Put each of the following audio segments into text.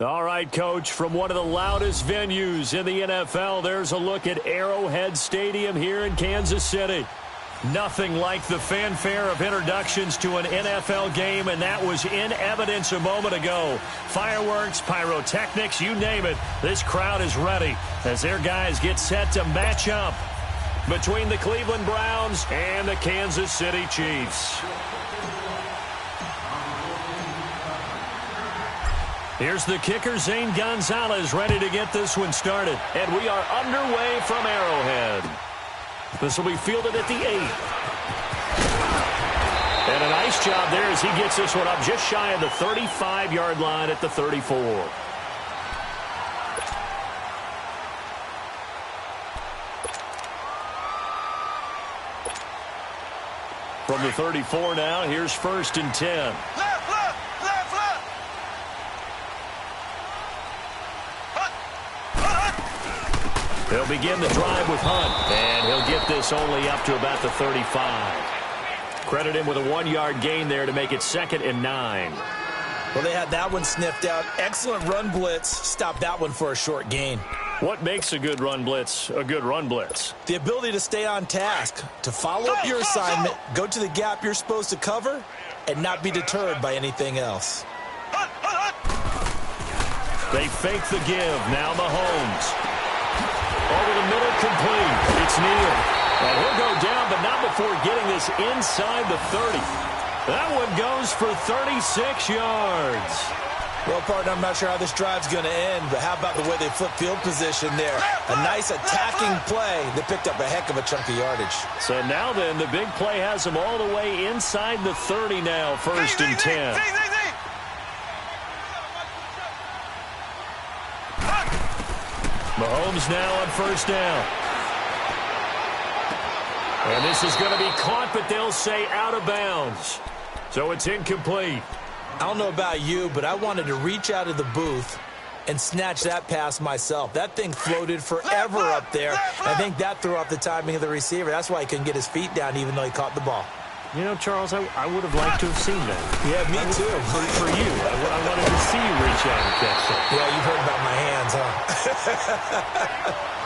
All right, Coach, from one of the loudest venues in the NFL, there's a look at Arrowhead Stadium here in Kansas City. Nothing like the fanfare of introductions to an NFL game, and that was in evidence a moment ago. Fireworks, pyrotechnics, you name it. This crowd is ready as their guys get set to match up between the Cleveland Browns and the Kansas City Chiefs. Here's the kicker, Zane Gonzalez, ready to get this one started. And we are underway from Arrowhead. This will be fielded at the 8. And a nice job there as he gets this one up just shy of the 35-yard line at the 34. From the 34 now, here's 1st and 10. He'll begin the drive with Hunt, and he'll get this only up to about the 35. Credit him with a 1-yard gain there to make it 2nd and 9. Well, they had that one sniffed out. Excellent run blitz. Stop that one for a short gain. What makes a good run blitz a good run blitz? The ability to stay on task, to follow up your assignment, go to the gap you're supposed to cover, and not be deterred by anything else. They fake the give. Now Mahomes. Over the middle, complete. It's Neal. And he'll go down, but not before getting this inside the 30. That one goes for 36 yards. Well, partner, I'm not sure how this drive's going to end, but how about the way they flip field position there? A nice attacking play. They picked up a heck of a chunk of yardage. So now then, the big play has them all the way inside the 30 now, 1st and 10. Mahomes now on 1st down. And this is going to be caught, but they'll say out of bounds. So it's incomplete. I don't know about you, but I wanted to reach out of the booth and snatch that pass myself. That thing floated forever up there. I think that threw off the timing of the receiver. That's why he couldn't get his feet down even though he caught the ball. You know, Charles, I would have liked to have seen that. Yeah, me too. For you. I wanted to see you reach out and catch that. Yeah, you've heard about my hands, huh?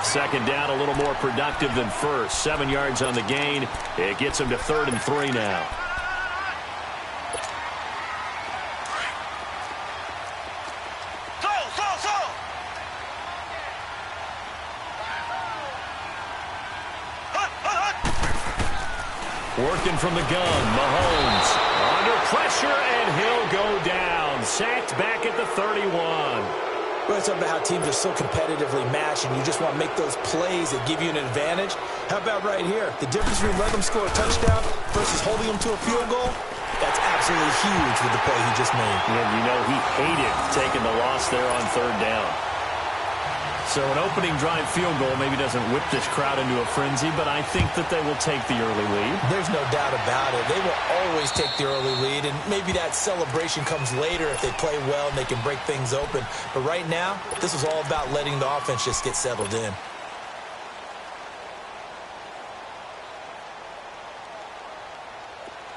2nd down, a little more productive than 1st. 7 yards on the gain. It gets him to 3rd and 3 now. Working from the gun, Mahomes under pressure, and he'll go down. Sacked back at the 31. Well, it's about how teams are so competitively matched, and you just want to make those plays that give you an advantage. How about right here? The difference between letting them score a touchdown versus holding them to a field goal, that's absolutely huge with the play he just made. And you know he hated taking the loss there on 3rd down. So an opening drive field goal maybe doesn't whip this crowd into a frenzy, but I think that they will take the early lead. There's no doubt about it. They will always take the early lead, and maybe that celebration comes later if they play well and they can break things open. But right now, this is all about letting the offense just get settled in.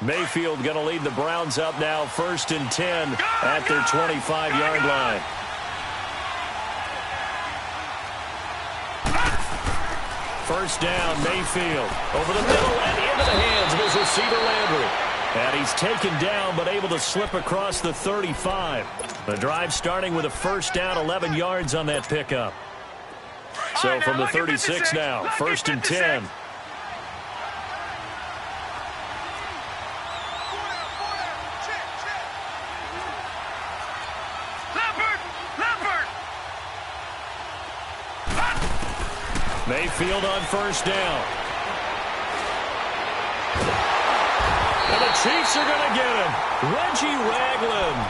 Mayfield going to lead the Browns up now, 1st and 10 at their 25-yard line. First down, Mayfield. Over the middle and into the hands of his receiver, Landry. And he's taken down but able to slip across the 35. The drive starting with a 1st down, 11 yards on that pickup. So from the 36 now, 1st and 10. Mayfield on 1st down. And the Chiefs are going to get him. Reggie Ragland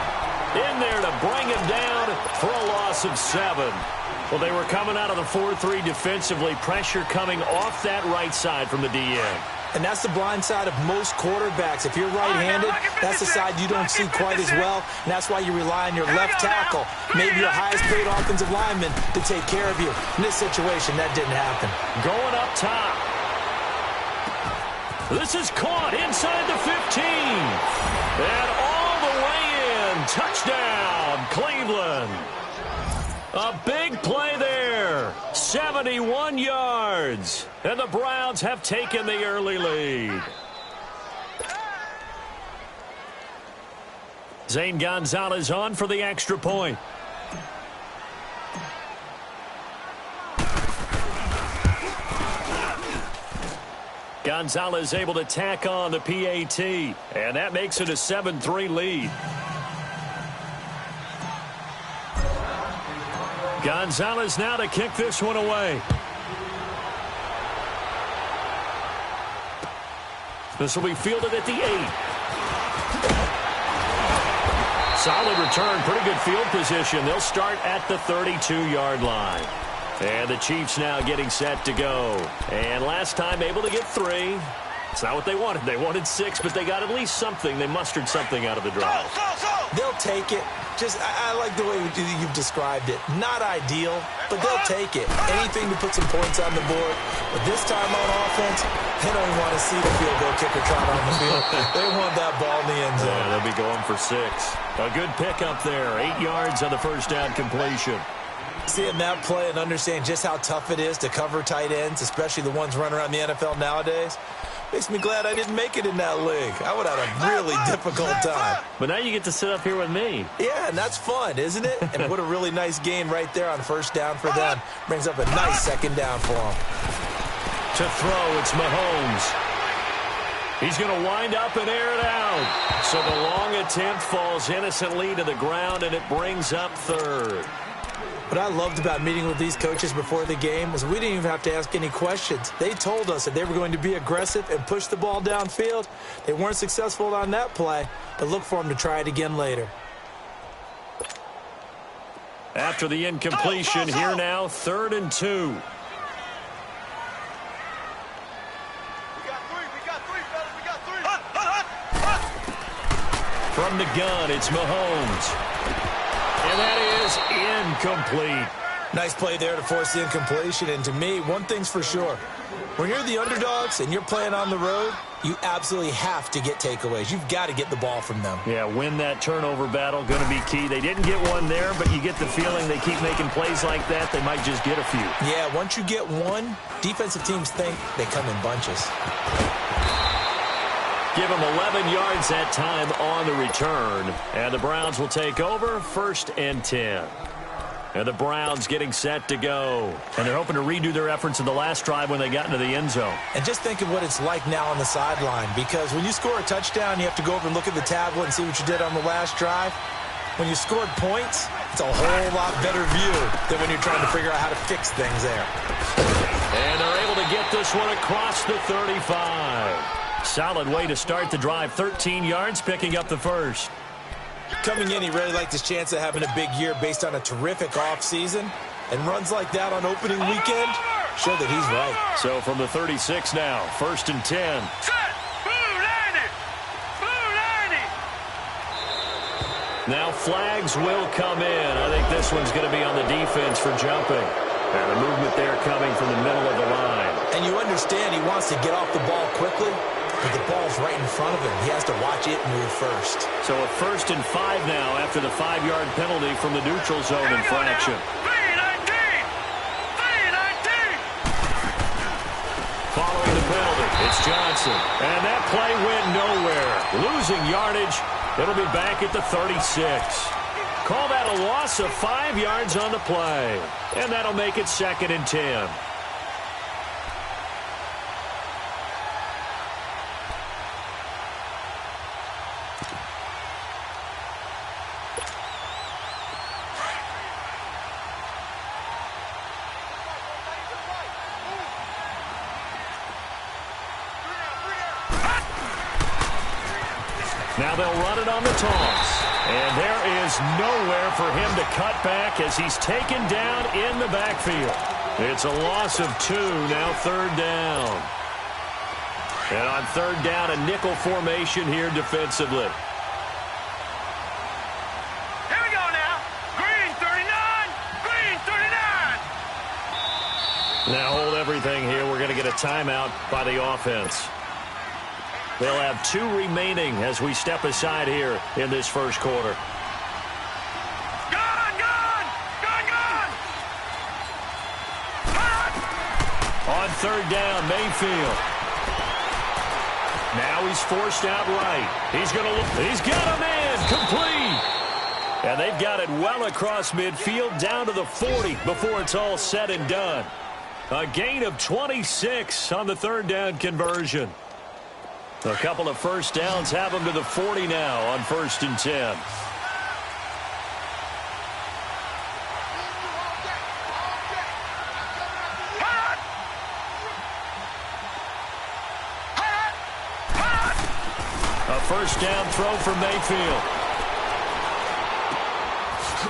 in there to bring him down for a loss of 7. Well, they were coming out of the 4-3 defensively. Pressure coming off that right side from the DN. And that's the blind side of most quarterbacks. If you're right-handed, that's the side you don't see quite as well. And that's why you rely on your left tackle, maybe your highest-paid offensive lineman, to take care of you. In this situation, that didn't happen. Going up top. This is caught inside the 15. And all the way in. Touchdown, Cleveland. A big play there. 71 yards. And the Browns have taken the early lead. Zane Gonzalez on for the extra point. Gonzalez able to tack on the PAT, and that makes it a 7-3 lead. Gonzalez now to kick this one away. This will be fielded at the 8. Solid return, pretty good field position. They'll start at the 32-yard line. And the Chiefs now getting set to go. And last time able to get 3. It's not what they wanted. They wanted 6, but they got at least something. They mustered something out of the drive. They'll take it. I like the way you've described it. Not ideal, but they'll take it. Anything to put some points on the board. But this time on offense, they don't even want to see the field goal kicker trot on the field. They want that ball in the end zone. Yeah, they'll be going for 6. A good pickup there. 8 yards on the first down completion. Seeing that play and understand just how tough it is to cover tight ends, especially the ones running around the NFL nowadays, makes me glad I didn't make it in that league. I would have had a really difficult time. But now you get to sit up here with me. Yeah, and that's fun, isn't it? And what a really nice gain right there on first down for them. Brings up a nice second down for them. To throw, it's Mahomes. He's going to wind up and air it out. So the long attempt falls innocently to the ground, and it brings up third. What I loved about meeting with these coaches before the game was we didn't even have to ask any questions. They told us that they were going to be aggressive and push the ball downfield. They weren't successful on that play, but look for them to try it again later. After the incompletion, here now, 3rd and 2. We got 3, fellas. We got 3. From the gun, it's Mahomes. And that is incomplete. Nice play there to force the incompletion. And to me, one thing's for sure. When you're the underdogs and you're playing on the road, you absolutely have to get takeaways. You've got to get the ball from them. Yeah, win that turnover battle, going to be key. They didn't get one there, but you get the feeling they keep making plays like that, they might just get a few. Yeah, once you get one, defensive teams think they come in bunches. Give them 11 yards that time on the return. And the Browns will take over, 1st and 10. And the Browns getting set to go. And they're hoping to redo their efforts in the last drive when they got into the end zone. And just think of what it's like now on the sideline. Because when you score a touchdown, you have to go over and look at the tablet and see what you did on the last drive. When you scored points, it's a whole lot better view than when you're trying to figure out how to fix things there. And they're able to get this one across the 35. Solid way to start the drive. 13 yards, picking up the first. Coming in, he really liked his chance of having a big year based on a terrific offseason. And runs like that on opening weekend show that he's right. So from the 36 now, 1st and 10. Now flags will come in. I think this one's going to be on the defense for jumping. And the movement there coming from the middle of the line. And you understand he wants to get off the ball quickly, but the ball's right in front of him. He has to watch it move first. So a 1st and 5 now after the 5-yard penalty from the neutral zone infraction. 3-19! Following the penalty, it's Johnson. And that play went nowhere. Losing yardage. It'll be back at the 36. Call that a loss of 5 yards on the play. And that'll make it 2nd and 10. Now they'll run it on the toss. And there is nowhere for him to cut back as he's taken down in the backfield. It's a loss of 2, now 3rd down. And on 3rd down, a nickel formation here defensively. Here we go now. Green 39. Green 39. Now hold everything here. We're going to get a timeout by the offense. They'll have 2 remaining as we step aside here in this first quarter. Gone, gone, gone, gone. third down, Mayfield. Now he's forced out right. He's got him in, complete. And they've got it well across midfield down to the 40 before it's all said and done. A gain of 26 on the third down conversion. A couple of first downs have them to the 40 now on 1st and 10. A first down throw for Mayfield.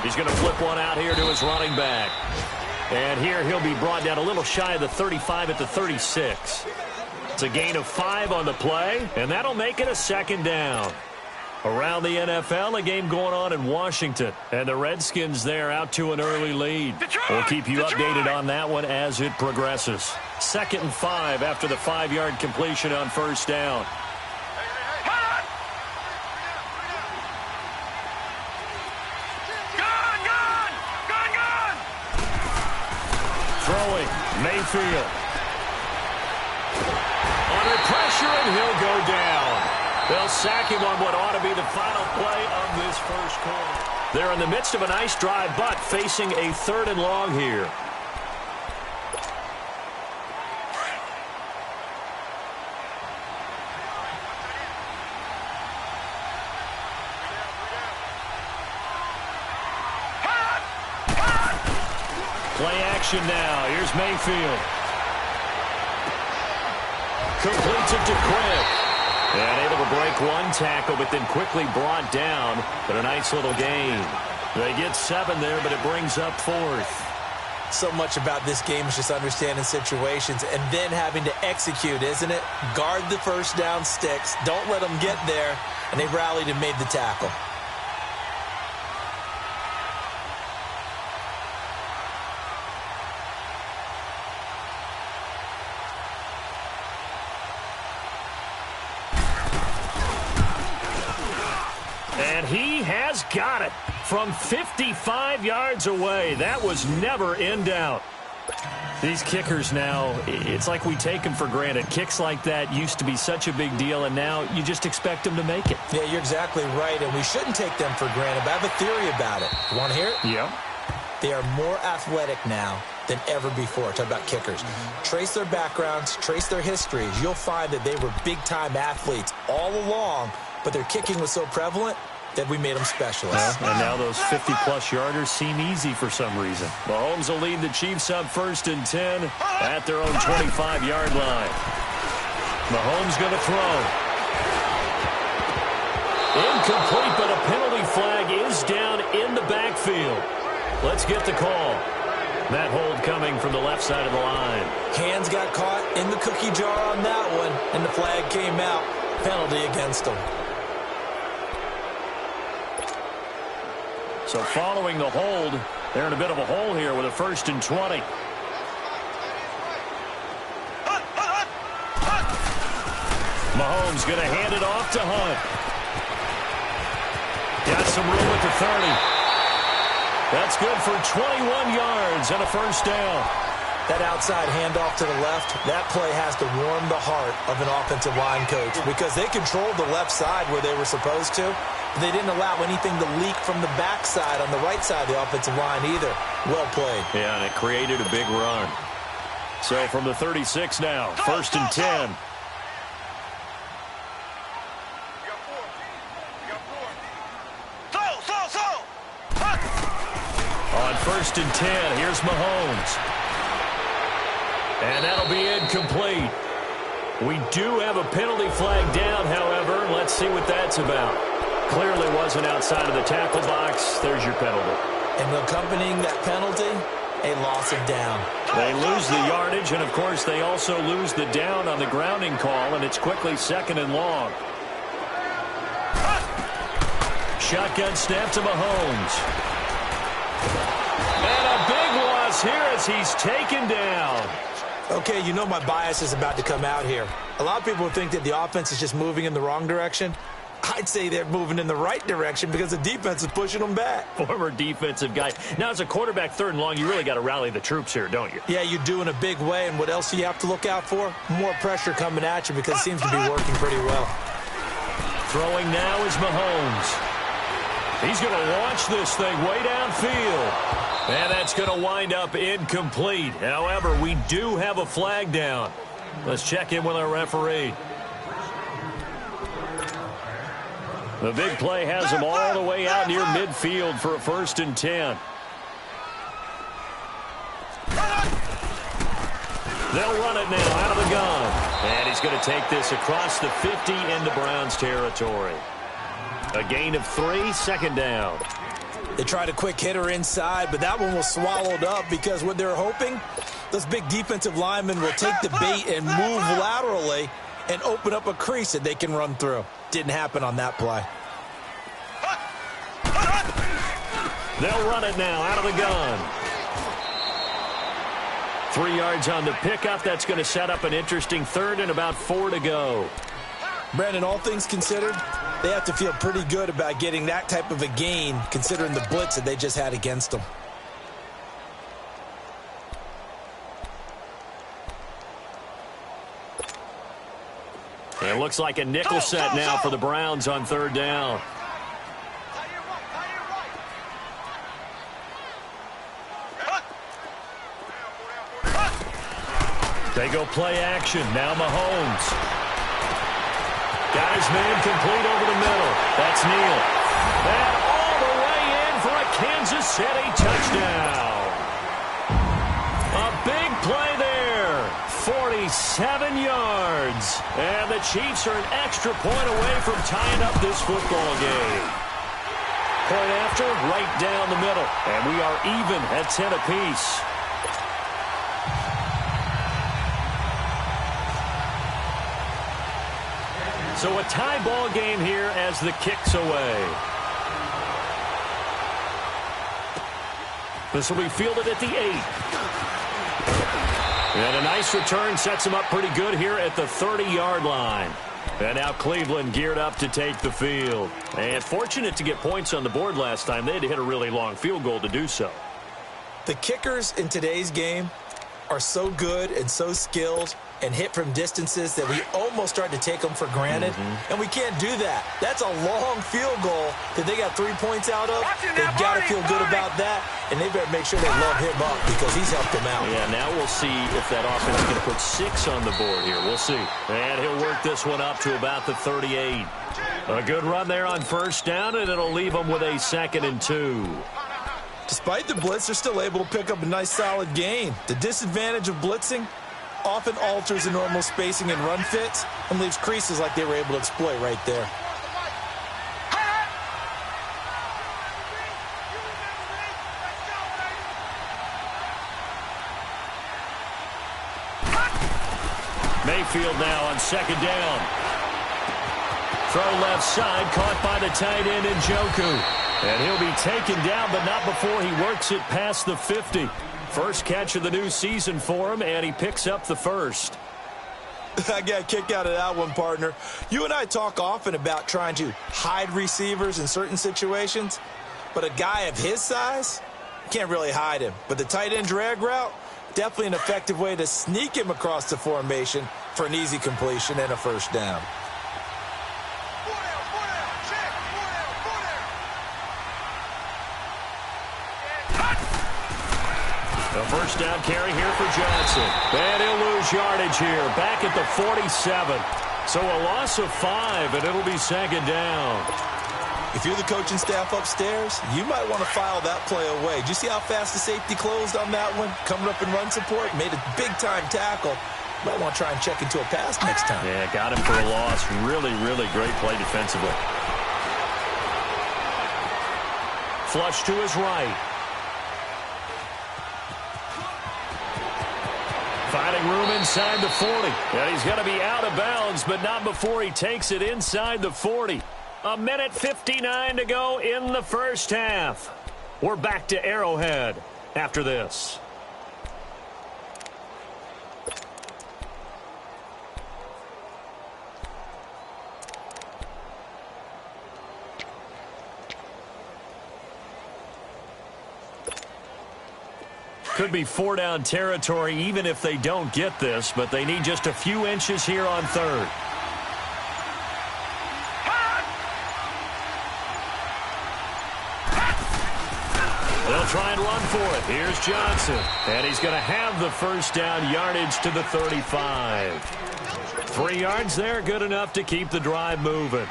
He's going to flip one out here to his running back. And here he'll be brought down a little shy of the 35 at the 36. It's a gain of 5 on the play, and that'll make it a second down. Around the NFL, a game going on in Washington, and the Redskins there out to an early lead. We'll keep you updated on that one as it progresses. 2nd and 5 after the 5-yard completion on first down. Throwing, Mayfield. Under pressure, and he'll go down. They'll sack him on what ought to be the final play of this first quarter. They're in the midst of a nice drive, but facing a 3rd and long here. Play action now. Here's Mayfield. Completes it to Quick. And able to break one tackle, but then quickly brought down. But a nice little gain. They get 7 there, but it brings up 4th. So much about this game is just understanding situations and then having to execute, isn't it? Guard the first down sticks. Don't let them get there. And they rallied and made the tackle. And he has got it from 55 yards away. That was never in doubt. These kickers now, it's like we take them for granted. Kicks like that used to be such a big deal, and now you just expect them to make it. Yeah, you're exactly right, and we shouldn't take them for granted. But I have a theory about it. You want to hear it? Yeah. They are more athletic now than ever before. Talk about kickers. Trace their backgrounds, trace their histories. You'll find that they were big-time athletes all along, but their kicking was so prevalent that we made them specialists. And now those 50-plus yarders seem easy for some reason. Mahomes will lead the Chiefs up 1st and 10 at their own 25-yard line. Mahomes going to throw. Incomplete, but a penalty flag is down in the backfield. Let's get the call. That hold coming from the left side of the line. Hands got caught in the cookie jar on that one, and the flag came out. Penalty against them. So following the hold, they're in a bit of a hole here with a 1st and 20. Mahomes going to hand it off to Hunt. Got some room at the 30. That's good for 21 yards and a first down. That outside handoff to the left, that play has to warm the heart of an offensive line coach because they controlled the left side where they were supposed to. But they didn't allow anything to leak from the backside on the right side of the offensive line either. Well played. Yeah, and it created a big run. So from the 36 now, 1st and 10. On 1st and 10, here's Mahomes. And that'll be incomplete. We do have a penalty flag down, however. Let's see what that's about. Clearly wasn't outside of the tackle box. There's your penalty. And accompanying that penalty, a loss of down. They lose the yardage, and, of course, they also lose the down on the grounding call, and it's quickly 2nd and long. Shotgun snap to Mahomes. And a big loss here as he's taken down. Okay, you know my bias is about to come out here. A lot of people think that the offense is just moving in the wrong direction. I'd say they're moving in the right direction because the defense is pushing them back. Former defensive guy. Now, as a quarterback, 3rd and long, you really got to rally the troops here, don't you? Yeah, you do in a big way. And what else do you have to look out for? More pressure coming at you because it seems to be working pretty well. Throwing now is Mahomes. He's going to launch this thing way downfield. And that's going to wind up incomplete. However, we do have a flag down. Let's check in with our referee. The big play has him all the way out near midfield for a 1st and 10. They'll run it now out of the gun. And he's going to take this across the 50 into Browns territory. A gain of 3, 2nd down. They tried a quick hitter inside, but that one was swallowed up because what they're hoping, those big defensive linemen will take the bait and move laterally and open up a crease that they can run through. Didn't happen on that play. They'll run it now out of the gun. 3 yards on the pickup. That's going to set up an interesting 3rd and about 4 to go. Brandon, all things considered, they have to feel pretty good about getting that type of a gain considering the blitz that they just had against them. It looks like a nickel set now for the Browns on 3rd down. They go play action. Now Mahomes. Got his man complete over the middle. That's Neal. And all the way in for a Kansas City touchdown. A big play there. 47 yards. And the Chiefs are an extra point away from tying up this football game. Point after, right down the middle. And we are even at 10 apiece. So a tie ball game here as the kick's away. This will be fielded at the 8. And a nice return sets him up pretty good here at the 30-yard line. And now Cleveland geared up to take the field. And fortunate to get points on the board last time. They had to hit a really long field goal to do so. The kickers in today's game are so good and so skilled and hit from distances that we almost start to take them for granted. And we can't do that. That's a long field goal that they got 3 points out of. They've got to feel good about that, and they better make sure they love him up because he's helped them out. Yeah, now we'll see if that offense is going to put 6 on the board here. We'll see. And he'll work this one up to about the 38. A good run there on 1st down, and it'll leave them with a 2nd and 2. Despite the blitz, they're still able to pick up a nice solid gain. The disadvantage of blitzing often alters the normal spacing and run fits and leaves creases like they were able to exploit right there. Mayfield now on 2nd down. Throw left side, caught by the tight end Njoku. And he'll be taken down, but not before he works it past the 50. First catch of the new season for him, and he picks up the 1st. I got a kick out of that one, partner. You and I talk often about trying to hide receivers in certain situations, but a guy of his size, can't really hide him. But the tight end drag route, definitely an effective way to sneak him across the formation for an easy completion and a 1st down. The 1st down carry here for Johnson. And he'll lose yardage here, back at the 47. So a loss of 5, and it'll be 2nd down. If you're the coaching staff upstairs, you might want to file that play away. Did you see how fast the safety closed on that one? Coming up in run support, made a big-time tackle. Might want to try and check into a pass next time. Yeah, got him for a loss. Really, really great play defensively. Flush to his right. Finding room inside the 40. And he's going to be out of bounds, but not before he takes it inside the 40. A minute 59 to go in the 1st half. We're back to Arrowhead after this. Could be 4-down territory even if they don't get this, but they need just a few inches here on third. They'll try and run for it. Here's Johnson. And he's going to have the first down yardage to the 35. 3 yards there, good enough to keep the drive moving.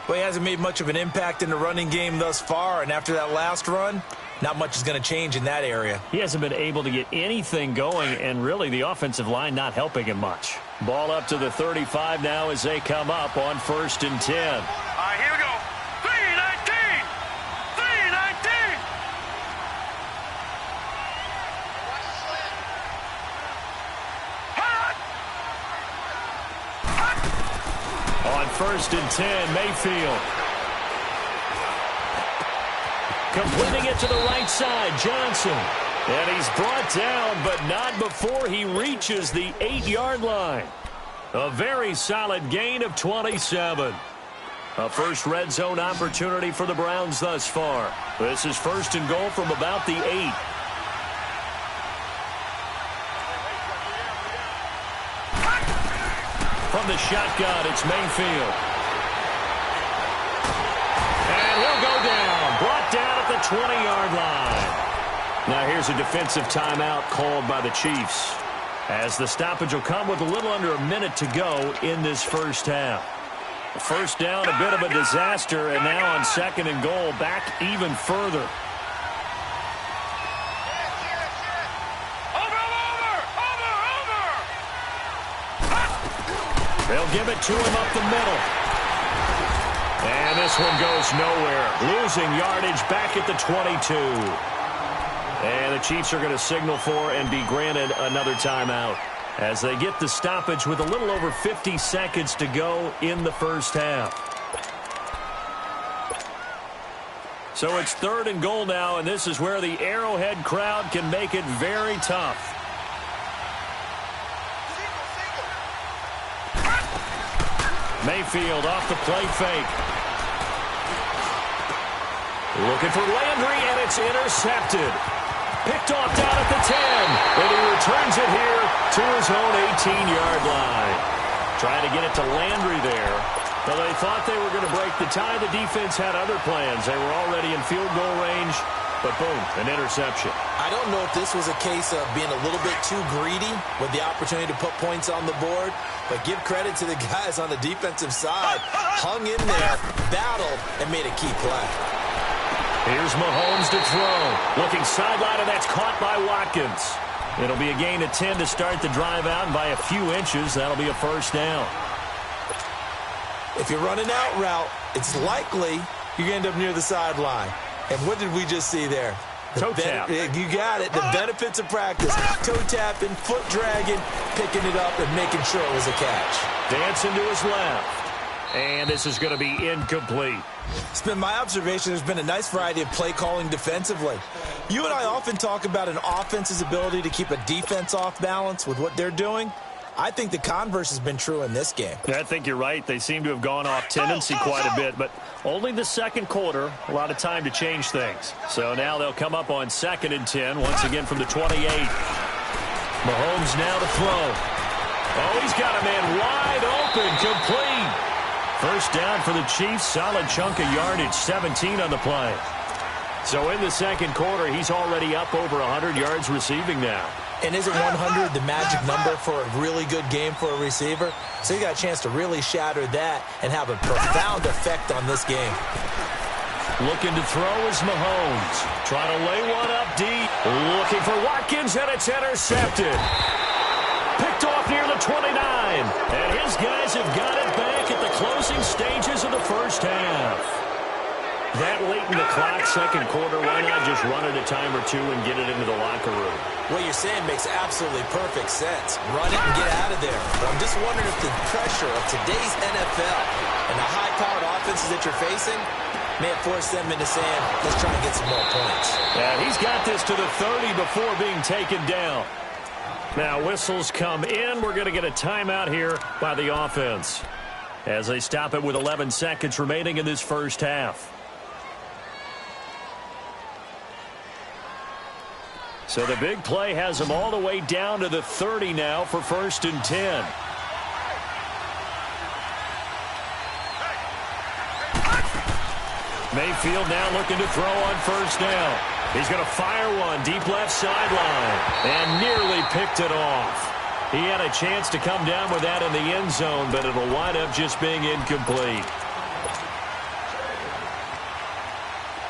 Well, he hasn't made much of an impact in the running game thus far, and after that last run, not much is going to change in that area. He hasn't been able to get anything going, and really the offensive line not helping him much. Ball up to the 35 now as they come up on 1st and 10. All right, here we go. 3-19. 3-19. On 1st and 10, Mayfield. Completing it to the right side, Johnson. And he's brought down, but not before he reaches the 8-yard line. A very solid gain of 27. A first red zone opportunity for the Browns thus far. This is 1st and goal from about the 8. From the shotgun, it's Mayfield. And he'll go down. Brought down at the 20-yard line. Now here's a defensive timeout called by the Chiefs, as the stoppage will come with a little under a minute to go in this first half. First down, a bit of a disaster, and now on 2nd and goal, back even further. They'll give it to him up the middle. And this one goes nowhere. Losing yardage back at the 22. And the Chiefs are going to signal for and be granted another timeout as they get the stoppage with a little over 50 seconds to go in the first half. So it's 3rd and goal now, and this is where the Arrowhead crowd can make it very tough. Mayfield off the play fake. Looking for Landry, and it's intercepted. Picked off down at the 10, and he returns it here to his own 18-yard line. Trying to get it to Landry there. But they thought they were going to break the tie. The defense had other plans. They were already in field goal range, but boom, an interception. I don't know if this was a case of being a little bit too greedy with the opportunity to put points on the board, but give credit to the guys on the defensive side. Hung in there, battled, and made a key play. Here's Mahomes to throw. Looking sideline, and that's caught by Watkins. It'll be a gain of 10 to start the drive out, and by a few inches, that'll be a first down. If you run an out route, it's likely you're going to end up near the sideline. And what did we just see there? Toe tap. You got it. The benefits of practice. Toe tapping, foot dragging, picking it up, and making sure it was a catch. Dancing to his left. And this is going to be incomplete. It's been my observation there's been a nice variety of play calling defensively. You and I often talk about an offense's ability to keep a defense off balance with what they're doing. I think the converse has been true in this game. Yeah, I think you're right. They seem to have gone off tendency quite a bit, but only the second quarter, a lot of time to change things. So now they'll come up on 2nd and 10, once again from the 28. Mahomes now to throw. Oh, he's got a man wide open, complete. First down for the Chiefs, solid chunk of yardage, 17 on the play. So in the second quarter, he's already up over 100 yards receiving now. And isn't 100 the magic number for a really good game for a receiver? So you got a chance to really shatter that and have a profound effect on this game. Looking to throw is Mahomes. Trying to lay one up deep. Looking for Watkins, and it's intercepted. Picked off near the 29. And his guys have got it back at the closing stages of the first half. That late in the clock, second quarter, why not just run it a time or two and get it into the locker room? What you're saying makes absolutely perfect sense. Run it and get out of there. But I'm just wondering if the pressure of today's NFL and the high-powered offenses that you're facing may have forced them into saying, let's try and get some more points. Yeah, he's got this to the 30 before being taken down. Now whistles come in. We're going to get a timeout here by the offense as they stop it with 11 seconds remaining in this first half. So the big play has them all the way down to the 30 now for 1st and 10. Mayfield now looking to throw on 1st down. He's going to fire one deep left sideline and nearly picked it off. He had a chance to come down with that in the end zone, but it'll wind up just being incomplete.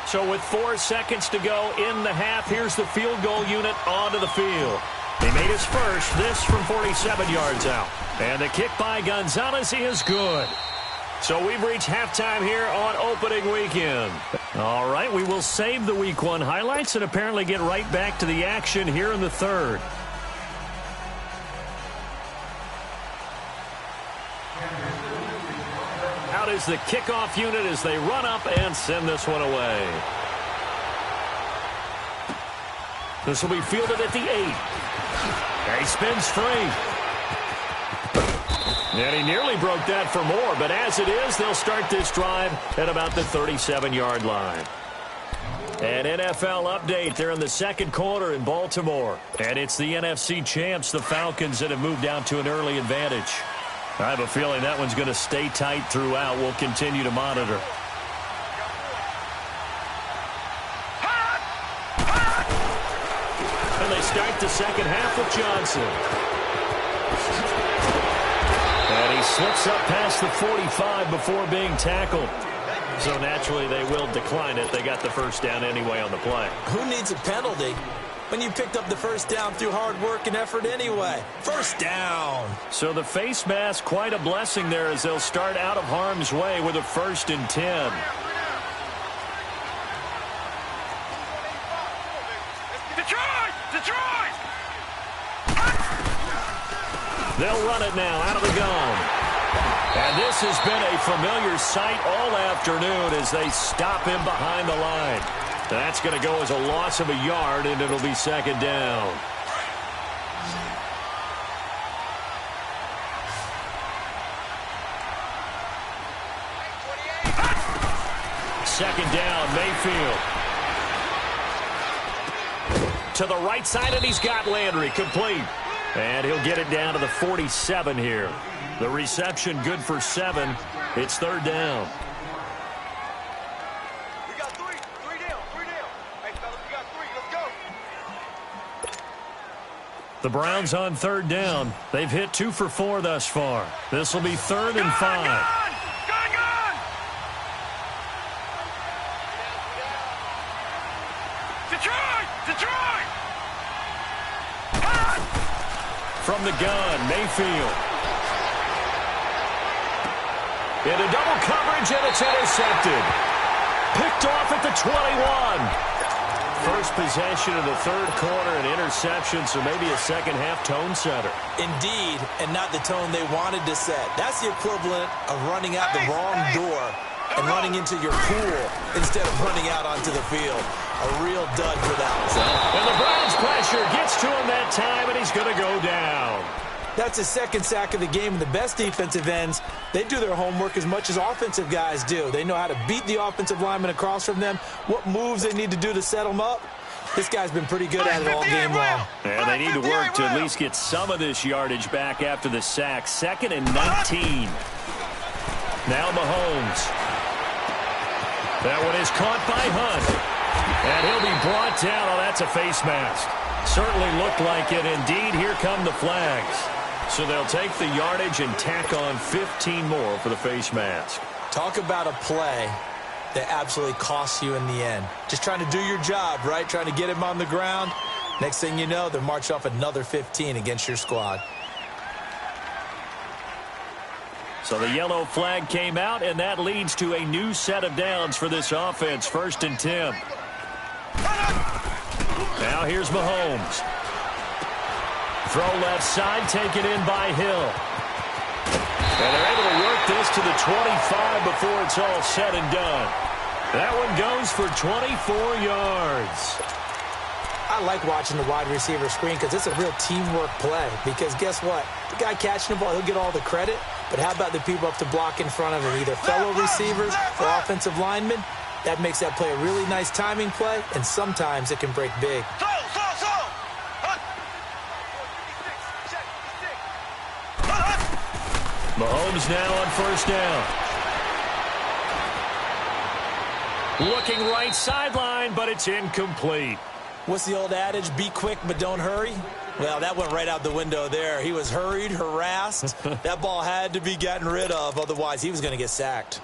So with 4 seconds to go in the half, here's the field goal unit onto the field. He made his first, this from 47 yards out. And the kick by Gonzalez is good. So we've reached halftime here on opening weekend. All right, we will save the Week 1 highlights and apparently get right back to the action here in the third. Out is the kickoff unit as they run up and send this one away. This will be fielded at the 8. And he spins free. And he nearly broke that for more, but as it is, they'll start this drive at about the 37-yard line. An NFL update. They're in the second quarter in Baltimore. And it's the NFC champs, the Falcons, that have moved out to an early advantage. I have a feeling that one's going to stay tight throughout. We'll continue to monitor. And they start the second half with Johnson. And he slips up past the 45 before being tackled. So naturally they will decline it. They got the first down anyway on the play. Who needs a penalty when you picked up the first down through hard work and effort anyway? First down. So the face mask, quite a blessing there as they'll start out of harm's way with a 1st and 10. Detroit! They'll run it now out of the gun. And this has been a familiar sight all afternoon as they stop him behind the line. That's going to go as a loss of a yard, and it'll be second down. Second down, Mayfield. To the right side, and he's got Landry complete. And he'll get it down to the 47 here. The reception good for 7. It's third down. We got three. Three down. Hey, fellas, we got 3. Let's go. The Browns on third down. They've hit 2 for 4 thus far. This will be 3rd and 5. Gun! Detroit! From the gun, Mayfield. Into double coverage, and it's intercepted. Picked off at the 21. First possession of the third quarter, an interception, so maybe a second-half tone setter. Indeed, and not the tone they wanted to set. That's the equivalent of running out the wrong door and running into your pool instead of running out onto the field. A real dud for that one. And the Browns pressure gets to him that time, and he's going to go down. That's his second sack of the game, and the best defensive ends, they do their homework as much as offensive guys do. They know how to beat the offensive lineman across from them, what moves they need to do to set them up. This guy's been pretty good at it all game long. And they need to work to at least get some of this yardage back after the sack. 2nd and 19. Now Mahomes. That one is caught by Hunt. And he'll be brought down. Oh, that's a face mask. Certainly looked like it. Indeed, here come the flags. So they'll take the yardage and tack on 15 more for the face mask. Talk about a play that absolutely costs you in the end. Just trying to do your job, right? Trying to get him on the ground. Next thing you know, they'll march off another 15 against your squad. So the yellow flag came out, and that leads to a new set of downs for this offense. 1st and 10. Now here's Mahomes. Throw left side, taken in by Hill. And they're able to work this to the 25 before it's all said and done. That one goes for 24 yards. I like watching the wide receiver screen because it's a real teamwork play. Because guess what? The guy catching the ball, he'll get all the credit. But how about the people up to block in front of him, either fellow receivers or offensive linemen? That makes that play a really nice timing play, and sometimes it can break big. Mahomes now on first down. Looking right sideline, but it's incomplete. What's the old adage? Be quick, but don't hurry. Well, that went right out the window there. He was hurried, harassed. That ball had to be gotten rid of. Otherwise, he was going to get sacked.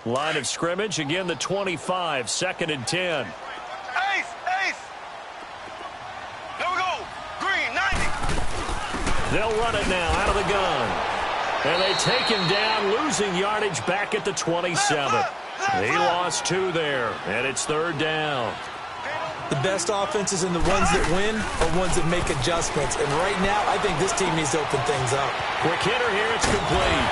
Line of scrimmage, again the 25, 2nd and 10. Ace! Ace! There we go! Green, 90! They'll run it now out of the gun. And they take him down, losing yardage back at the 27. He lost 2 there, and it's 3rd down. The best offenses and the ones that win are ones that make adjustments. And right now, I think this team needs to open things up. Quick hitter here, it's complete.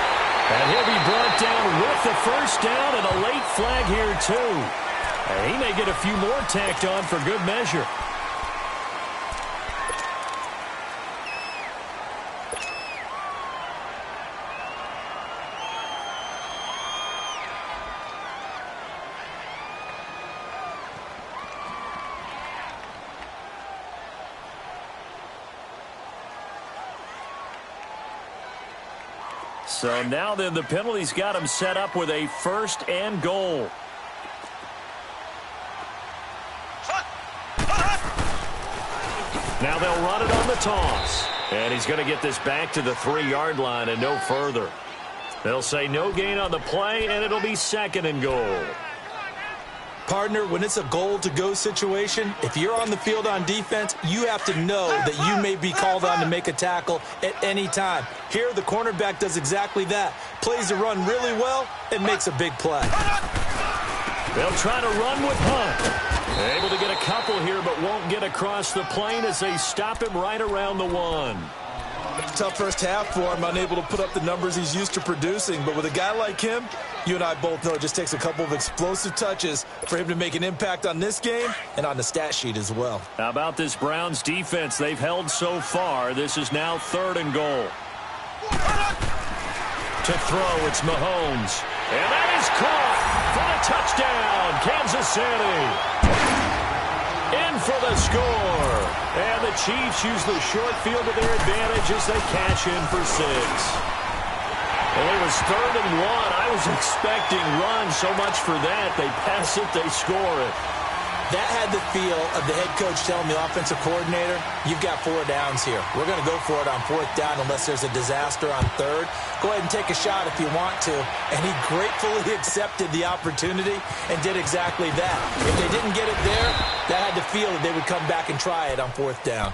And he'll be brought down with the first down and a late flag here, too. And he may get a few more tacked on for good measure. So now then the penalty's got him set up with a 1st and goal. Now they'll run it on the toss. And he's going to get this back to the 3-yard line and no further. They'll say no gain on the play, and it'll be 2nd and goal. Partner, when it's a goal-to-go situation, if you're on the field on defense, you have to know that you may be called on to make a tackle at any time. Here, the cornerback does exactly that. Plays the run really well and makes a big play. They'll try to run with Hunt. Able to get a couple here, but won't get across the plane as they stop him right around the 1. Tough first half for him, unable to put up the numbers he's used to producing. But with a guy like him, you and I both know it just takes a couple of explosive touches for him to make an impact on this game and on the stat sheet as well. How about this Browns defense they've held so far? This is now 3rd and goal. To throw, it's Mahomes. And that is caught for the touchdown, Kansas City. In for the score. And the Chiefs use the short field to their advantage as they cash in for 6. Well, it was 3rd and 1. I was expecting run so much for that. They pass it, they score it. That had the feel of the head coach telling the offensive coordinator, you've got 4 downs here. We're going to go for it on 4th down unless there's a disaster on 3rd. Go ahead and take a shot if you want to. And he gratefully accepted the opportunity and did exactly that. If they didn't get it there, that had the feel that they would come back and try it on 4th down.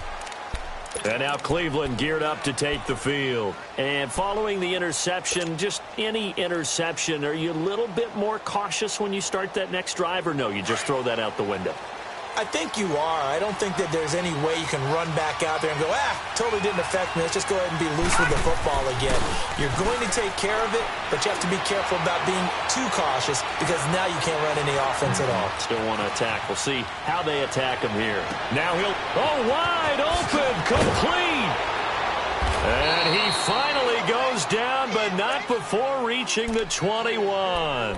And now Cleveland geared up to take the field. And following the interception, just any interception, are you a little bit more cautious when you start that next drive, or no, you just throw that out the window? I think you are. I don't think that there's any way you can run back out there and go, totally didn't affect me. Let's just go ahead and be loose with the football again. You're going to take care of it, but you have to be careful about being too cautious because now you can't run any offense at all. Still want to attack. We'll see how they attack him here. Now wide open, complete. And he finally goes down, but not before reaching the 21.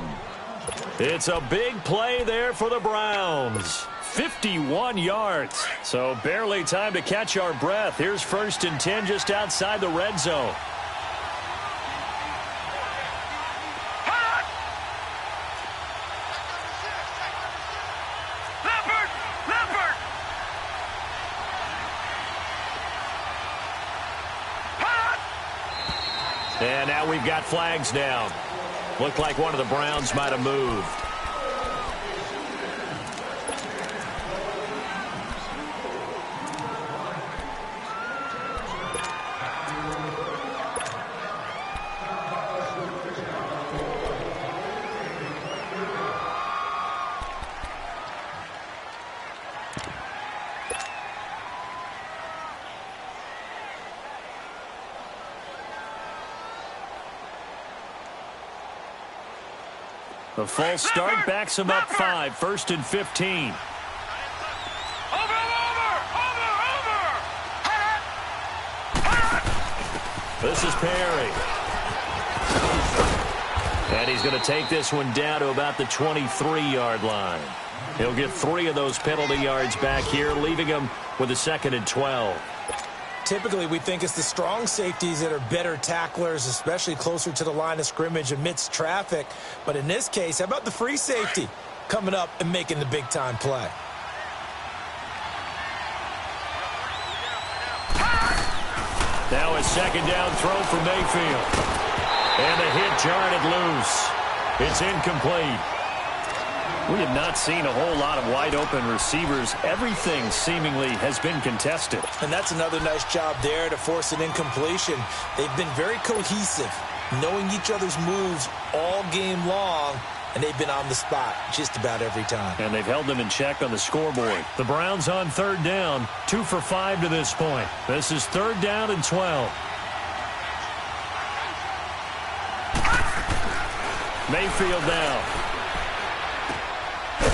It's a big play there for the Browns. 51 yards. So barely time to catch our breath. Here's 1st and 10 just outside the red zone. And now we've got flags down. Looked like one of the Browns might have moved. The false start backs him up 5, 1st and 15. This is Perry. And he's going to take this one down to about the 23-yard line. He'll get 3 of those penalty yards back here, leaving him with a 2nd and 12. Typically, we think it's the strong safeties that are better tacklers, especially closer to the line of scrimmage amidst traffic. But in this case, how about the free safety coming up and making the big-time play? Now a second down throw for Mayfield. And the hit jarred it loose. It's incomplete. We have not seen a whole lot of wide-open receivers. Everything seemingly has been contested. And that's another nice job there to force an incompletion. They've been very cohesive, knowing each other's moves all game long, and they've been on the spot just about every time. And they've held them in check on the scoreboard. The Browns on third down, 2 for 5 to this point. This is third down and 12. Mayfield now.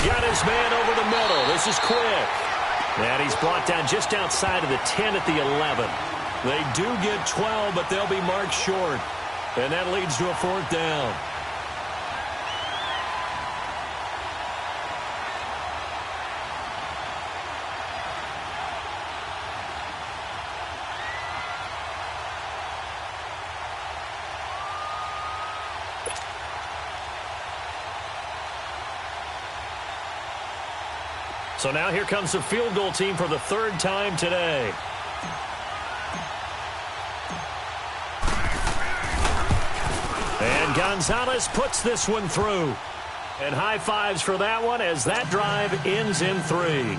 Got his man over the middle. This is quick. And he's brought down just outside of the 10 at the 11. They do get 12, but they'll be marked short. And that leads to a fourth down. So now here comes the field goal team for the third time today. And Gonzalez puts this one through. And high fives for that one as that drive ends in 3.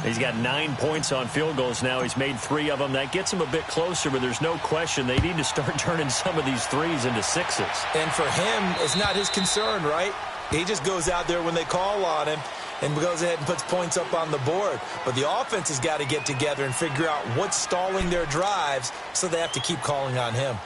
He's got 9 points on field goals now. He's made 3 of them. That gets him a bit closer, but there's no question they need to start turning some of these 3s into 6s. And for him, it's not his concern, right? He just goes out there when they call on him and goes ahead and puts points up on the board. But the offense has got to get together and figure out what's stalling their drives, so they have to keep calling on him.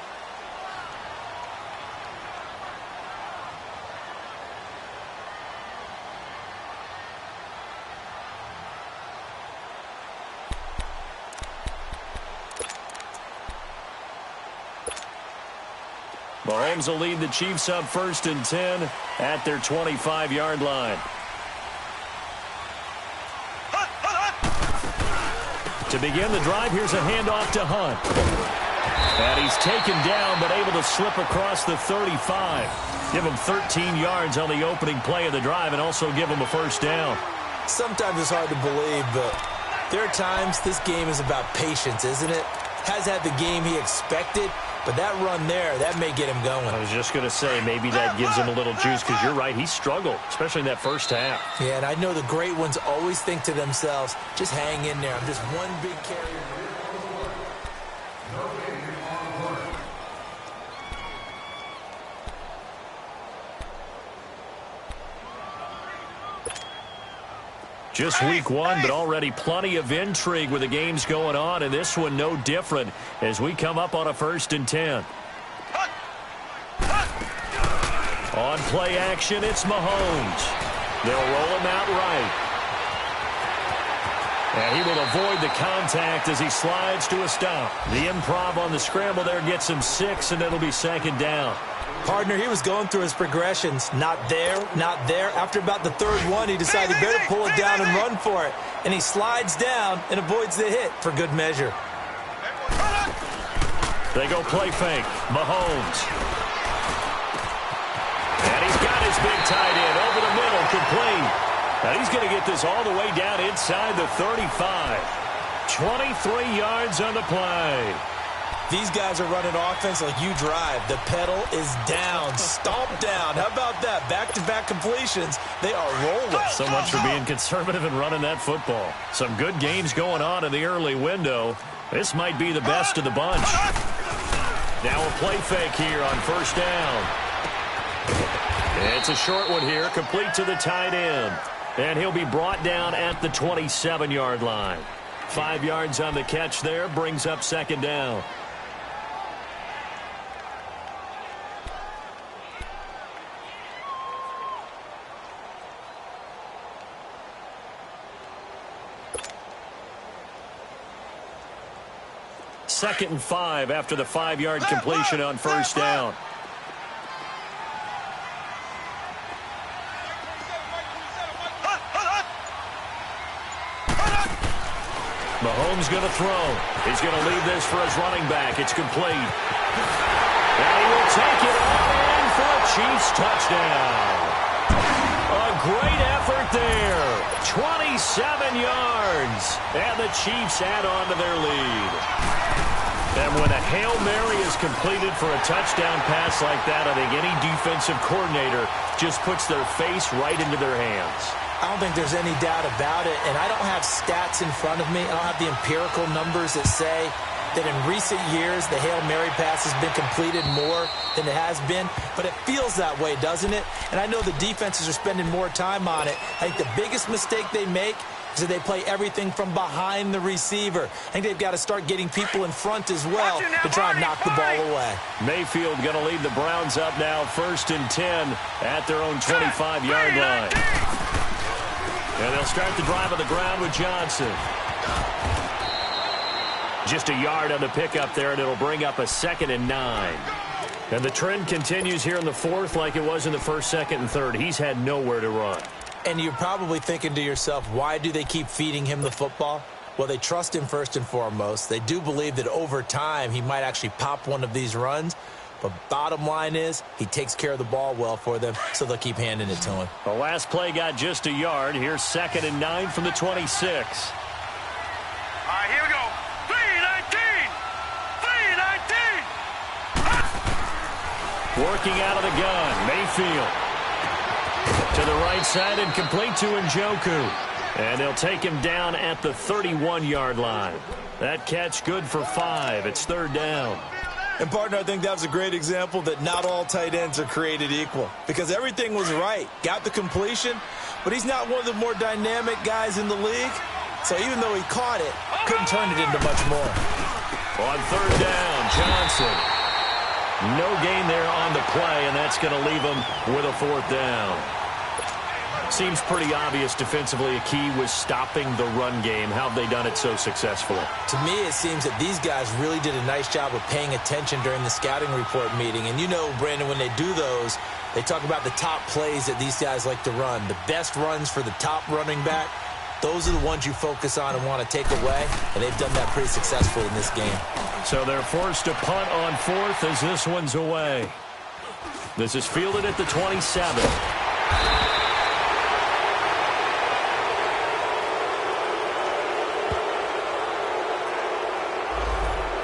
Mahomes will lead the Chiefs up 1st and 10 at their 25-yard line. To begin the drive, here's a handoff to Hunt. And he's taken down, but able to slip across the 35. Give him 13 yards on the opening play of the drive and also give him a first down. Sometimes it's hard to believe, but there are times this game is about patience, isn't it? Has had the game he expected, but that run there, that may get him going. I was just going to say, maybe that gives him a little juice, because you're right, he struggled, especially in that first half. Yeah, and I know the great ones always think to themselves, just hang in there. I'm just one big carrier. Just week 1, but already plenty of intrigue with the games going on, and this one no different as we come up on a 1st and 10. On play action, it's Mahomes. They'll roll him out right. And he will avoid the contact as he slides to a stop. The improv on the scramble there gets him 6, and it'll be 2nd down. Partner, he was going through his progressions. Not there, not there. After about the 3rd one, he decided he better pull it down and run for it. And he slides down and avoids the hit for good measure. They go play fake. Mahomes. And he's got his big tight end over the middle, complete. And he's going to get this all the way down inside the 35. 23 yards on the play. These guys are running offense like you drive. The pedal is down, stomped down. How about that? Back-to-back completions. They are rolling. So much for being conservative and running that football. Some good games going on in the early window. This might be the best of the bunch. Now a play fake here on 1st down. It's a short one here, complete to the tight end. And he'll be brought down at the 27-yard line. 5 yards on the catch there, brings up 2nd down. Second and 5 after the 5-yard completion on 1st down. Mahomes going to throw. He's going to leave this for his running back. It's complete. And he will take it all in for a Chiefs touchdown. A great effort there. 27 yards. And the Chiefs add on to their lead. And when a Hail Mary is completed for a touchdown pass like that, I think any defensive coordinator just puts their face right into their hands. I don't think there's any doubt about it, and I don't have stats in front of me. I don't have the empirical numbers that say that in recent years the Hail Mary pass has been completed more than it has been, but it feels that way, doesn't it? And I know the defenses are spending more time on it. I think the biggest mistake they make is that they play everything from behind the receiver. I think they've got to start getting people in front as well to try and knock the ball away. Mayfield going to lead the Browns up now, 1st and 10 at their own 25-yard line. And they'll start the drive on the ground with Johnson. Just a yard on the pickup there, and it'll bring up a 2nd and 9. And the trend continues here in the 4th like it was in the 1st, 2nd, and 3rd. He's had nowhere to run. And you're probably thinking to yourself, why do they keep feeding him the football? Well, they trust him first and foremost. They do believe that over time he might actually pop one of these runs. But bottom line is he takes care of the ball well for them, so they'll keep handing it to him. The last play got just a yard. Here's 2nd and 9 from the 26. All right, here we go. 3-19. 3-19. Working out of the gun, Mayfield. To the right side and complete to Njoku. And they'll take him down at the 31-yard line. That catch good for 5. It's 3rd down. And, partner, I think that was a great example that not all tight ends are created equal. Because everything was right. Got the completion, but he's not one of the more dynamic guys in the league. So even though he caught it, couldn't turn it into much more. On 3rd down, Johnson. No gain there on the play, and that's going to leave him with a 4th down. Seems pretty obvious defensively a key was stopping the run game. How have they done it so successfully? To me, it seems that these guys really did a nice job of paying attention during the scouting report meeting. And you know, Brandon, when they do those, they talk about the top plays that these guys like to run. The best runs for the top running back, those are the ones you focus on and want to take away. And they've done that pretty successfully in this game. So they're forced to punt on 4th as this one's away. This is fielded at the 27.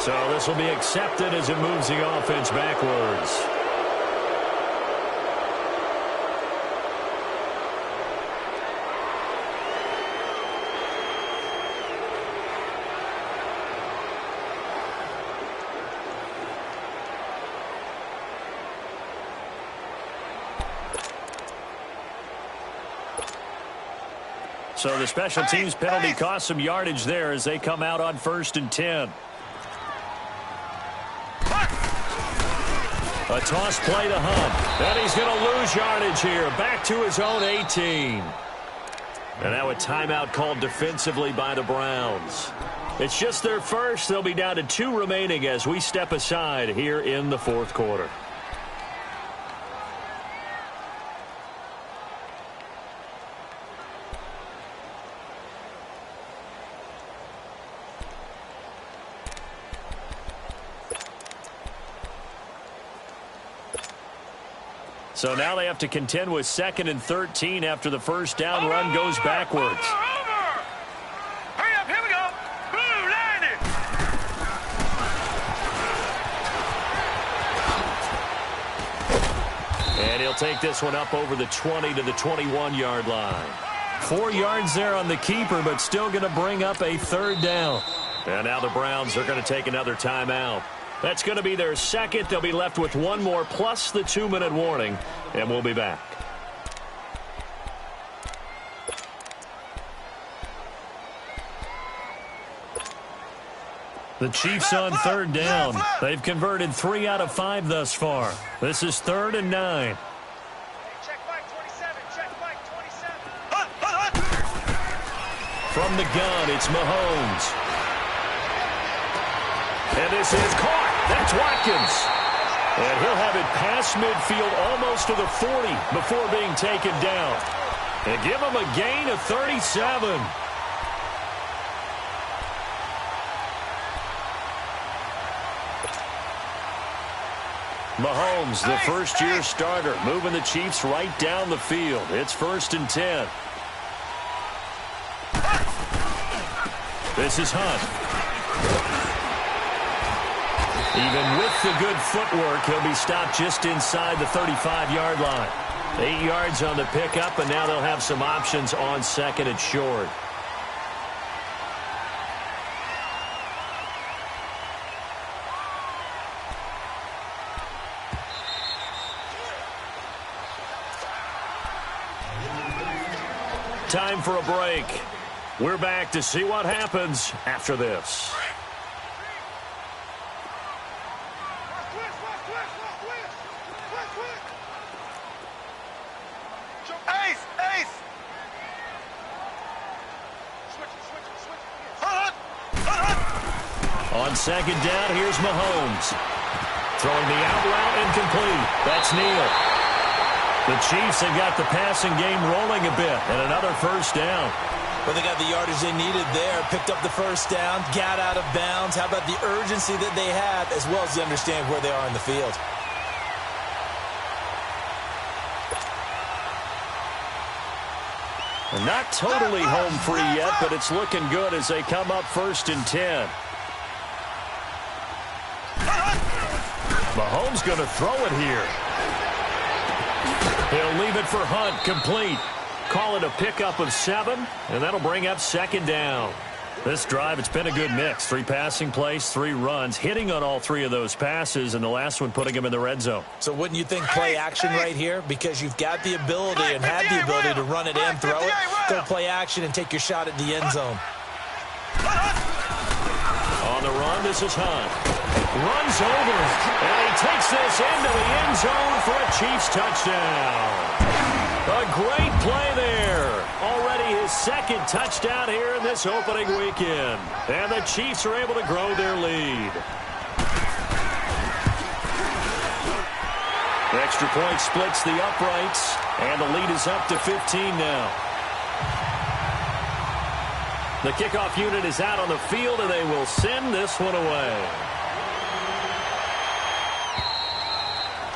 So this will be accepted as it moves the offense backwards. So the special teams penalty cost some yardage there as they come out on 1st and 10. A toss play to Hunt. And he's going to lose yardage here. Back to his own 18. And now a timeout called defensively by the Browns. It's just their first. They'll be down to 2 remaining as we step aside here in the 4th quarter. So now they have to contend with 2nd and 13 after the 1st down run goes backwards. Hurry up, here we go. Blue, line it. And he'll take this one up over the 20 to the 21-yard line. 4 yards there on the keeper, but still going to bring up a 3rd down. And now the Browns are going to take another timeout. That's going to be their 2nd. They'll be left with 1 more plus the 2-minute warning, and we'll be back. The Chiefs on 3rd down. They've converted 3 out of 5 thus far. This is 3rd and 9. Check Mike 27. Check Mike 27. From the gun, it's Mahomes. And this is caught. That's Watkins. And he'll have it past midfield almost to the 40 before being taken down. And give him a gain of 37. Mahomes, the first-year starter, moving the Chiefs right down the field. It's 1st and 10. This is Hunt. Even with the good footwork, he'll be stopped just inside the 35-yard line. 8 yards on the pickup, and now they'll have some options on 2nd and short. Time for a break. We're back to see what happens after this. On 2nd down, here's Mahomes. Throwing the out route incomplete. That's Neal. The Chiefs have got the passing game rolling a bit, and another 1st down. Well, they got the yardage they needed there, picked up the 1st down, got out of bounds. How about the urgency that they have, as well as they understand where they are in the field? They're not totally home free yet, but it's looking good as they come up 1st and 10. Mahomes going to throw it here. He'll leave it for Hunt, complete. Call it a pickup of 7, and that'll bring up 2nd down. This drive, it's been a good mix. 3 passing plays, 3 runs, hitting on all 3 of those passes, and the last one putting him in the red zone. So wouldn't you think play action right here? Because you've got the ability and had the ability to run it in, throw it, go play action, and take your shot at the end zone. On the run, this is Hunt. Runs over it, and he takes this into the end zone for a Chiefs touchdown. A great play there. Already his 2nd touchdown here in this opening weekend. And the Chiefs are able to grow their lead. The extra point splits the uprights, and the lead is up to 15 now. The kickoff unit is out on the field, and they will send this one away.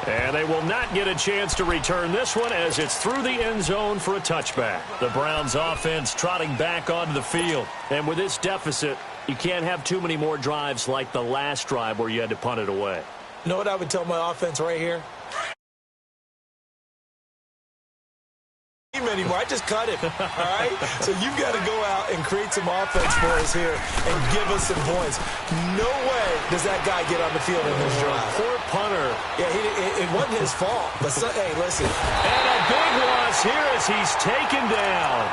And they will not get a chance to return this one as it's through the end zone for a touchback. The Browns offense trotting back onto the field. And with this deficit, you can't have too many more drives like the last drive where you had to punt it away. You know what I would tell my offense right here? Anymore. I just cut it, all right? So you've got to go out and create some offense for us here and give us some points. No way does that guy get on the field in this drive. Poor punter. Yeah, it wasn't his fault. But, hey, listen. And a big loss here as he's taken down.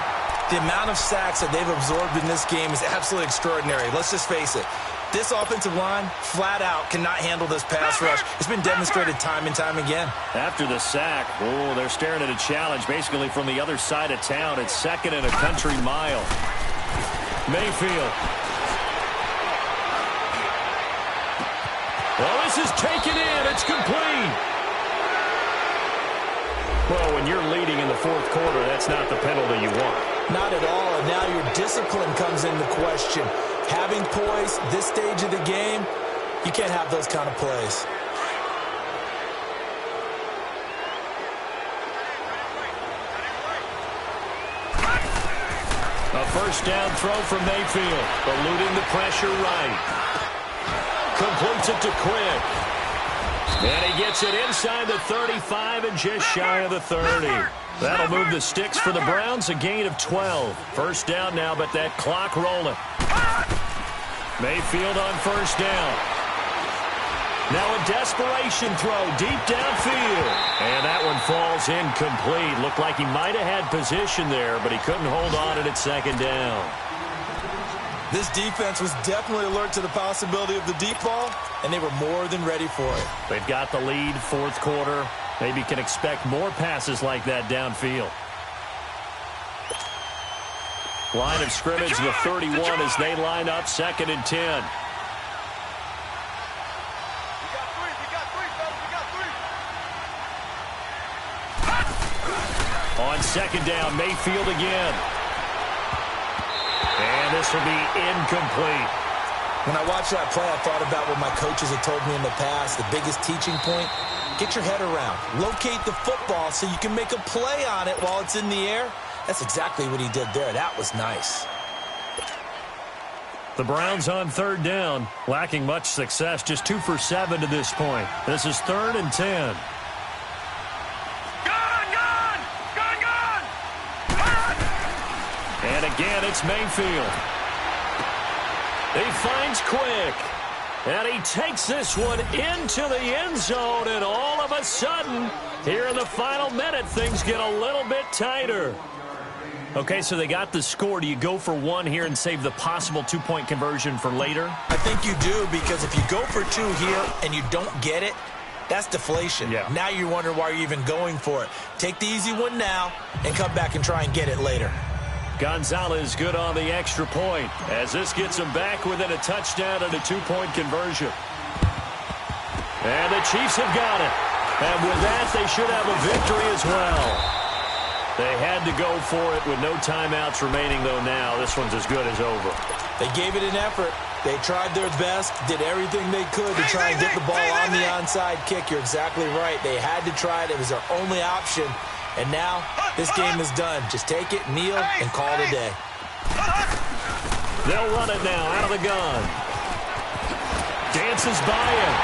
The amount of sacks that they've absorbed in this game is absolutely extraordinary. Let's just face it. This offensive line, flat out, cannot handle this pass rush. It's been demonstrated time and time again. After the sack, they're staring at a challenge basically from the other side of town. It's 2nd and a country mile. Mayfield. Well, this is taken in. It's complete. Well, when you're leading in the 4th quarter, that's not the penalty you want. Not at all, and now your discipline comes into question. Having poise, this stage of the game, you can't have those kind of plays. A 1st down throw from Mayfield, eluding the pressure right. Completes it to Quick. And he gets it inside the 35 and just shy of the 30. That'll move the sticks for the Browns, a gain of 12. 1st down now, but that clock rolling. Mayfield on 1st down. Now a desperation throw deep downfield. And that one falls incomplete. Looked like he might have had position there, but he couldn't hold on it at 2nd down. This defense was definitely alert to the possibility of the deep ball, and they were more than ready for it. They've got the lead, 4th quarter. Maybe can expect more passes like that downfield. Line of scrimmage, the 31 as they line up 2nd and 10. We got 3, fellas, we got 3. On 2nd down, Mayfield again. And this will be incomplete. When I watched that play, I thought about what my coaches had told me in the past. The biggest teaching point, get your head around. Locate the football so you can make a play on it while it's in the air. That's exactly what he did there. That was nice. The Browns on third down, lacking much success, just 2 for 7 to this point. This is 3rd and 10. And again, it's Mayfield. He finds Quick. And he takes this one into the end zone, and all of a sudden, here in the final minute, things get a little bit tighter. Okay, so they got the score. Do you go for 1 here and save the possible 2-point conversion for later? I think you do, because if you go for 2 here and you don't get it, that's deflation. Yeah. Now you wonder why you're even going for it. Take the easy one now and come back and try and get it later. Gonzalez good on the extra point, as this gets him back within a touchdown and a 2-point conversion. And the Chiefs have got it. And with that, they should have a victory as well. They had to go for it with no timeouts remaining, though now this one's as good as over. They gave it an effort. They tried their best, did everything they could to try and get the ball on the onside kick. You're exactly right. They had to try it. It was their only option. And now this game is done. Just take it, kneel, and call it a day. They'll run it now out of the gun. Dances by him.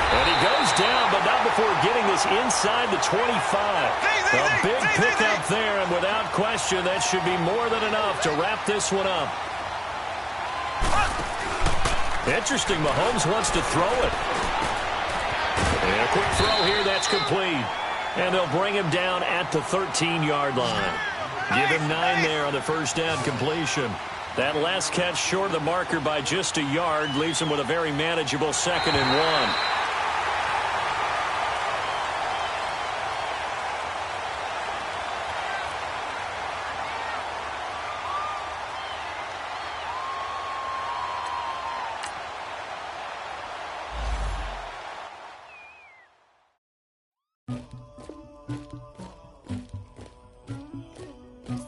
And he goes down, but not before getting this inside the 25. A big pickup there, and without question, that should be more than enough to wrap this one up. Interesting, Mahomes wants to throw it. And a quick throw here, that's complete. And they'll bring him down at the 13-yard line. Give him 9 there on the first down completion. That last catch short of the marker by just a yard leaves him with a very manageable 2nd and 1.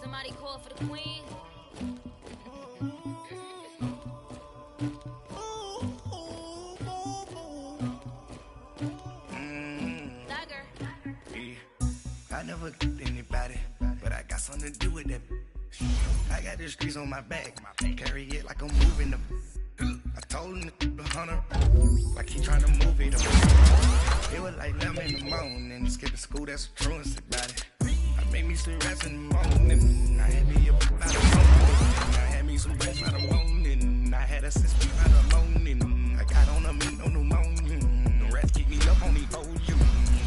Somebody call for the queen. I never anybody, but I got something to do with that. I got the streets on my back, carry it like I'm moving them. I told him the hunter, like he trying to move it up. It was like 11 in the morning, skipping school, that's a truancy about it. I made me some rest in the morning, I had me up by the morning. I had me some rest by the morning, I had a sister by the morning. I got on a meat, no pneumonia, the rats keep me up on these hoes, you.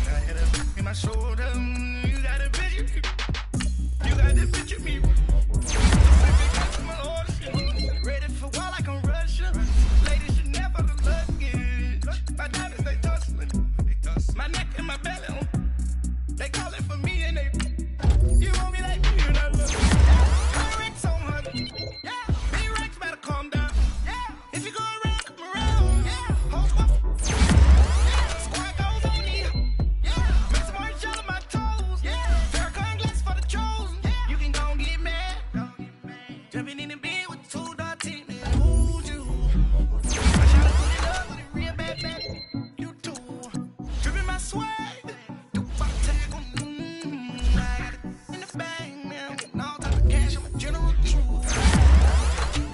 I had a in my shoulder, you got a picture, you got the picture me. Ready for war like I'm Russian. Ladies should never look luggage. My diamonds, they tussling. My neck and my belly, they calling for me and they. You want me like me and I love you. Yeah, Rex on her. Yeah, me Rex better calm down. Yeah, if you go around, come around. Yeah, hold up. Yeah, squad goes on me. Yeah, make some orange out of my toes. Yeah, Farrakhan glass for the chosen. Yeah, you can go and get mad. Jumping in the bed with 2 dots in it. Hold you. I try to put it up with a real bad back. You too. Dripping my swag. Do my tag on. I got it in the bag now. Getting all type of cash. I'm a general truth.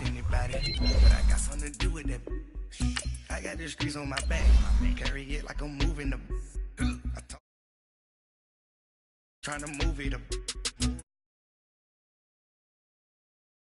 Anybody, but I got something to do with that. I got the streets on my back. Carry it like I'm moving them. Trying to move it up.